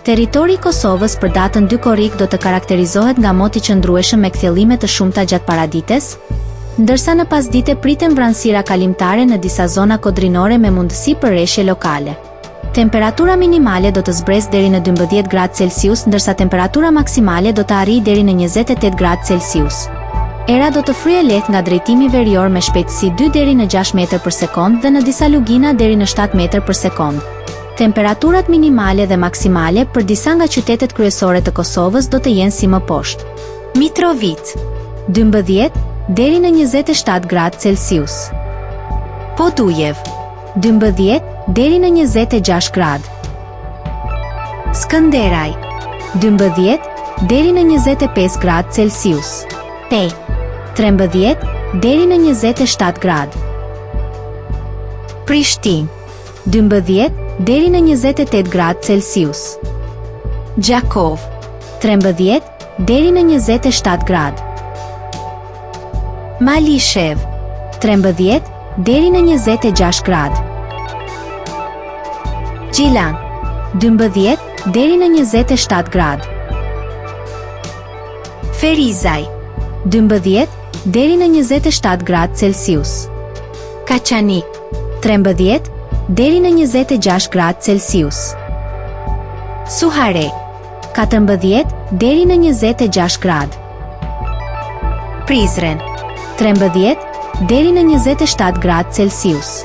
Territori i Kosovës për datën 2 korrik do të karakterizohet nga moti qëndrueshëm me kthjellime të shumta gjatë paradites, ndërsa në pasdite priten vranësira kalimtare në disa zona kodrinore me mundësi për rreshje lokale. Temperatura minimale do të zbresë deri në 12 gradë Celsius, ndërsa temperatura maksimale do të arrijë deri në 28 gradë Celsius. Era do të fryejë lehtë nga drejtimi verior me shpejtësi 2 deri në 6 metër për sekond dhe në disa lugina deri në 7 metër për sekond. Temperaturat minimale dhe maksimale për disa nga qytetet kryesore të Kosovës do të jenë si më poshtë. Mitrovica, 12 deri në 27 gradë Celsius. Podujev, 12 deri në 26 gradë. Skënderaj, 12 deri në 25 gradë Celsius. Pej, 13 deri në 27 gradë. Prishtinë, 12 deri në 28 gradë Celsius. Gjakov, 13 deri në 27 gradë. Malishev, 13 deri në 26 gradë. Gjilan, 12 deri në 27 gradë. Ferizaj, 12 deri në 27 gradë Celsius. Kaçanik, 13 deri në 26 gradë Celsius. Suhare, 14 deri në 26 gradë. Prizren, 13 deri në 27 gradë Celsius.